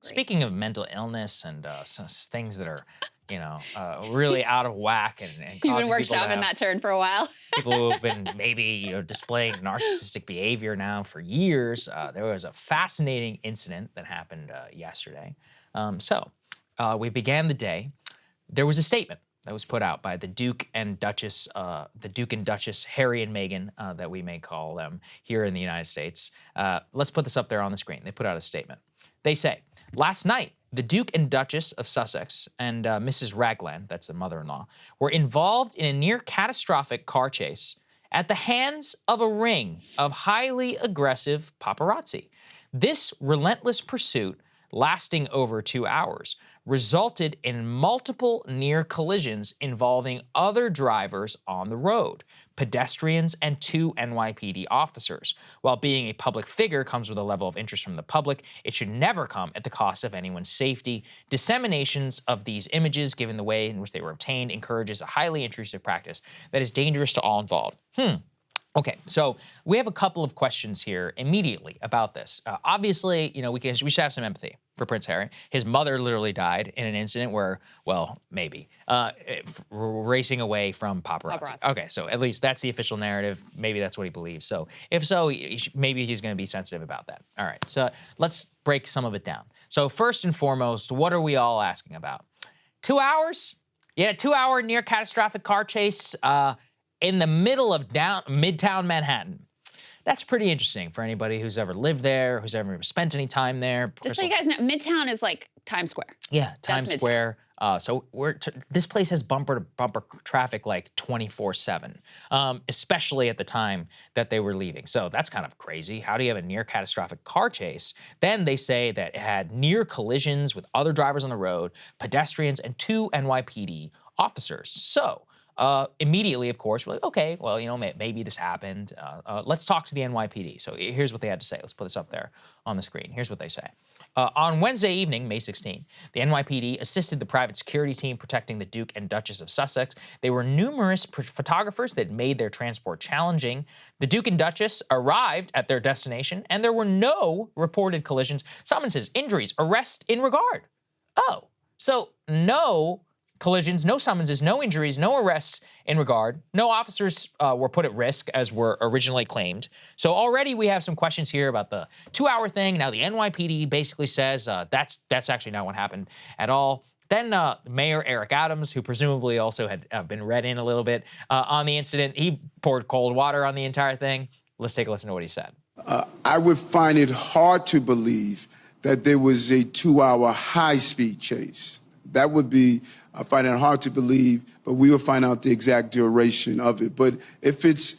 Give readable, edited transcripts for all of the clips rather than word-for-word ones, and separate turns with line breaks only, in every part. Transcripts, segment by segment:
Speaking of mental illness and things that are, really out of whack and
You've
causing
been
people to
workshopping
have
that turn for a while.
people who have been maybe displaying narcissistic behavior now for years. There was a fascinating incident that happened yesterday. We began the day. There was a statement that was put out by the Duke and Duchess Harry and Meghan, that we may call them here in the United States. Let's put this up there on the screen. They put out a statement. They say, last night, the Duke and Duchess of Sussex and Mrs. Ragland, that's the mother-in-law, were involved in a near-catastrophic car chase at the hands of a ring of highly aggressive paparazzi. This relentless pursuit, lasting over 2 hours, resulted in multiple near collisions involving other drivers on the road, pedestrians, and 2 NYPD officers. While being a public figure comes with a level of interest from the public, it should never come at the cost of anyone's safety. Disseminations of these images, given the way in which they were obtained, encourages a highly intrusive practice that is dangerous to all involved. Okay, so we have a couple of questions here immediately about this. Obviously, we should have some empathy for Prince Harry. His mother literally died in an incident where, well, maybe, racing away from paparazzi. Okay, so at least that's the official narrative. Maybe that's what he believes. So if so, maybe he's going to be sensitive about that. All right, so let's break some of it down. So first and foremost, what are we all asking about? 2 hours? Yeah, 2-hour near catastrophic car chase in the middle of Midtown Manhattan. That's pretty interesting for anybody who's ever lived there, who's ever spent any time there.
Just so you guys know, Midtown is like Times Square.
Yeah, Times Square. So this place has bumper-to-bumper traffic like 24/7, especially at the time that they were leaving. So that's kind of crazy. How do you have a near catastrophic car chase? Then they say that it had near collisions with other drivers on the road, pedestrians, and 2 NYPD officers. So immediately, of course, we're like, okay, well, maybe this happened. Let's talk to the NYPD. So here's what they had to say. Let's put this up there on the screen. Here's what they say. On Wednesday evening, May 16, the NYPD assisted the private security team protecting the Duke and Duchess of Sussex. There were numerous photographers that made their transport challenging. The Duke and Duchess arrived at their destination, and there were no reported collisions, summonses, injuries, arrests in regard. Oh, so no collisions, no summonses, no injuries, no arrests in regard. No officers were put at risk as were originally claimed. So already we have some questions here about the 2-hour thing. Now the NYPD basically says that's actually not what happened at all. Then Mayor Eric Adams, who presumably also had been read in a little bit on the incident, he poured cold water on the entire thing. Let's take a listen to what he said.
I would find it hard to believe that there was a 2-hour high-speed chase. That would be, I find it hard to believe, but we will find out the exact duration of it. But if it's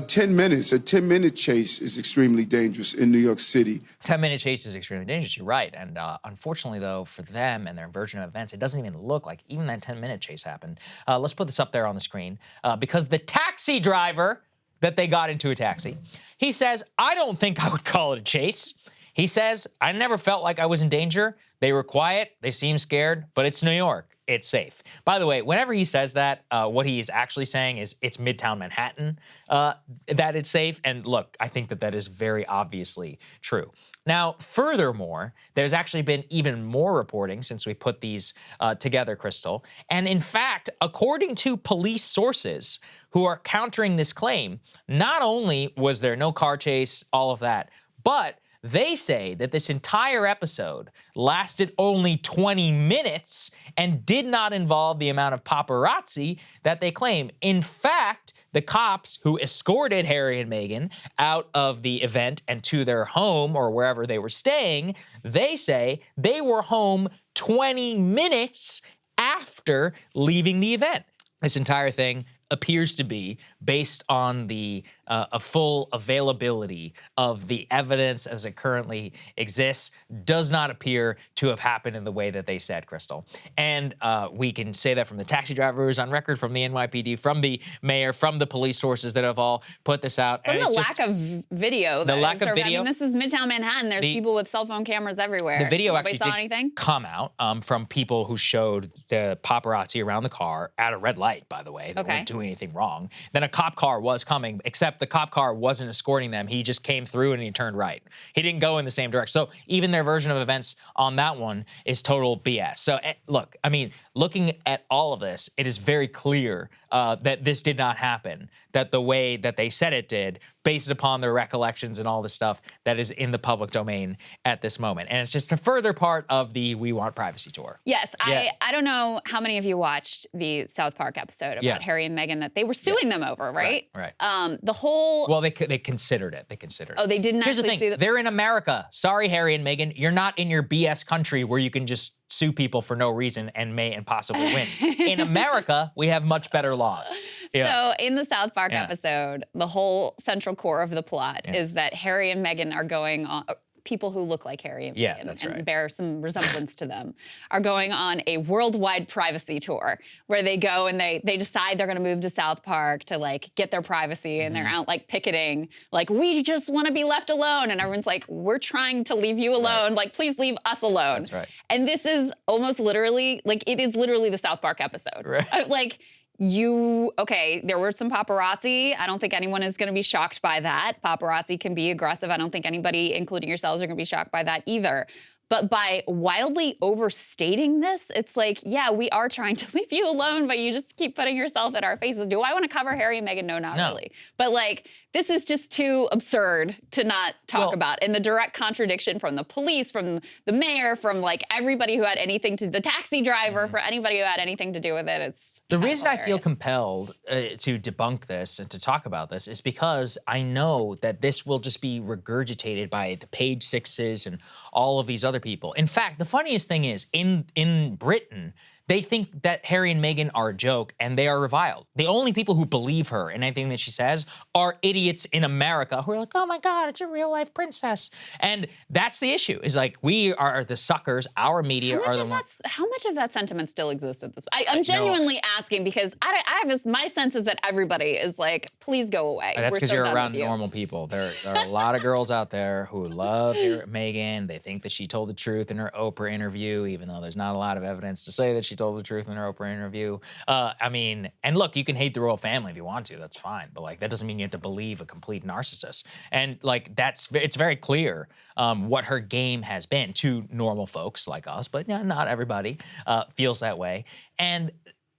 10 minutes, a 10-minute chase is extremely dangerous in New York City.
10-minute chase is extremely dangerous, you're right. And unfortunately, though, for them and their version of events, it doesn't even look like even that 10-minute chase happened. Let's put this up there on the screen because the taxi driver that they got into a taxi, he says, I don't think I would call it a chase. He says, I never felt like I was in danger. They were quiet, they seemed scared, but it's New York, it's safe. By the way, whenever he says that, what he is actually saying is it's Midtown Manhattan that it's safe. And look, I think that is very obviously true. Now, furthermore, there's actually been even more reporting since we put these together, Krystal. And in fact, according to police sources who are countering this claim, not only was there no car chase, all of that, but they say that this entire episode lasted only 20 minutes and did not involve the amount of paparazzi that they claim. In fact, the cops who escorted Harry and Meghan out of the event and to their home or wherever they were staying, they say they were home 20 minutes after leaving the event. This entire thing appears to be based on the a full availability of the evidence as it currently exists, does not appear to have happened in the way that they said, Krystal. And we can say that from the taxi drivers on record, from the NYPD, from the mayor, from the police sources that have all put this out.
From the lack of video.
The lack of video.
I mean, this is Midtown Manhattan. There's people with cell phone cameras everywhere.
The video actually did come out from people who showed the paparazzi around the car at a red light, by the way. They weren't doing anything wrong. Then a cop car was coming, except except the cop car wasn't escorting them. He just came through and he turned right. He didn't go in the same direction. So even their version of events on that one is total BS. So look, I mean, looking at all of this, it is very clear that this did not happen, that the way that they said it did, based upon their recollections and all the stuff that is in the public domain at this moment. And it's just a further part of the We Want Privacy tour.
Yes,
Yeah.
I don't know how many of you watched the South Park episode about Harry and Meghan that they were suing them over, right?
Right.
The whole...
Well, they considered it. They considered it.
Oh, they didn't
Here's the
actually
thing.
sue
They're in America. Sorry, Harry and Meghan. You're not in your BS country where you can just sue people for no reason and may and possibly win. In America, we have much better laws. Yeah.
So in the South Park episode, the whole central core of the plot is that Harry and Meghan are going on... people who look like Harry and Meghan and bear some resemblance to them are going on a worldwide privacy tour where they go and they decide they're going to move to South Park to like get their privacy and they're out like picketing, like, we just want to be left alone. And everyone's like, we're trying to leave you alone. Like, please leave us alone.
That's right.
And this is almost literally, like, it is literally the South Park episode.
Right.
Like, there were some paparazzi. I don't think anyone is going to be shocked by that. Paparazzi can be aggressive. I don't think anybody, including yourselves, are going to be shocked by that either. But by wildly overstating this, it's like, yeah, we are trying to leave you alone, but you just keep putting yourself in our faces. Do I want to cover Harry and Meghan? No, not really. But like, this is just too absurd to not talk about. And the direct contradiction from the police, from the mayor, from like everybody who had anything to, the taxi driver, for anybody who had anything to do with it, it's
the reason
hilarious.
I feel compelled to debunk this and to talk about this is because I know that this will just be regurgitated by the Page Sixes and all of these other people. In fact, the funniest thing is in Britain, they think that Harry and Meghan are a joke and they are reviled. The only people who believe her and anything that she says are idiots in America who are like, oh my God, it's a real life princess. And that's the issue, is like, we are the suckers, our media are the ones.
How much of that sentiment still exists at this point? I'm genuinely asking because I have this, my sense is that everybody is like, please go away.
That's because
so
you're
done
around
with you.
normal people. There are a lot of girls out there who love Meghan. They think that she told the truth in her Oprah interview, even though there's not a lot of evidence to say that she told the truth in her Oprah interview. I mean, and look, you can hate the royal family if you want to, that's fine. But like, that doesn't mean you have to believe a complete narcissist. And like, it's very clear what her game has been to normal folks like us, but not everybody feels that way. And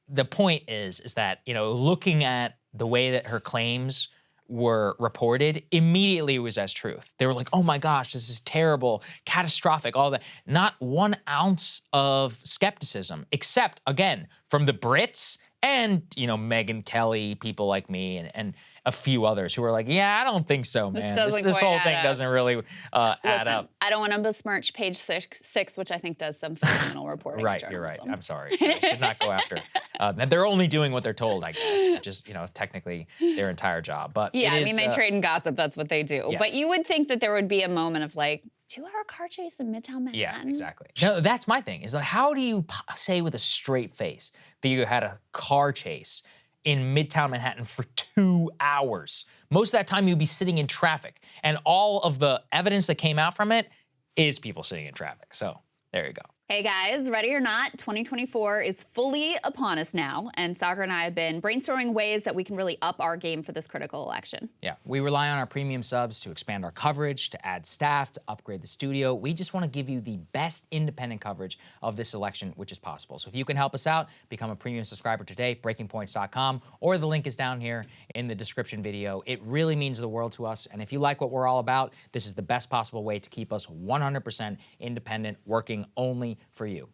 the point is that, you know, looking at the way that her claims were reported, immediately it was as truth. They were like, oh my gosh, this is terrible, catastrophic, all that. Not 1 ounce of skepticism, except, again, from the Brits and, you know, Megyn Kelly, people like me, and a few others who were like, yeah, I don't think so, man. This whole thing doesn't really add up.
I don't want to besmirch Page Six, which I think does some phenomenal reporting.
Right, you're right. I'm sorry. I should not go after. And they're only doing what they're told, I guess, which is, you know, technically their entire job. But
yeah, I mean, they trade and gossip. That's what they do.
Yes.
But you would think that there would be a moment of like, 2-hour car chase in Midtown Manhattan?
Yeah, exactly. No, that's my thing. Is like, how do you say with a straight face that you had a car chase in Midtown Manhattan for 2 hours? Most of that time you'd be sitting in traffic, and all of the evidence that came out from it is people sitting in traffic. So there you go.
Hey guys, ready or not, 2024 is fully upon us now, and Saagar and I have been brainstorming ways that we can really up our game for this critical election.
Yeah, we rely on our premium subs to expand our coverage, to add staff, to upgrade the studio. We just want to give you the best independent coverage of this election, which is possible. So if you can help us out, become a premium subscriber today, breakingpoints.com, or the link is down here in the description video. It really means the world to us, and if you like what we're all about, this is the best possible way to keep us 100% independent, working only for you.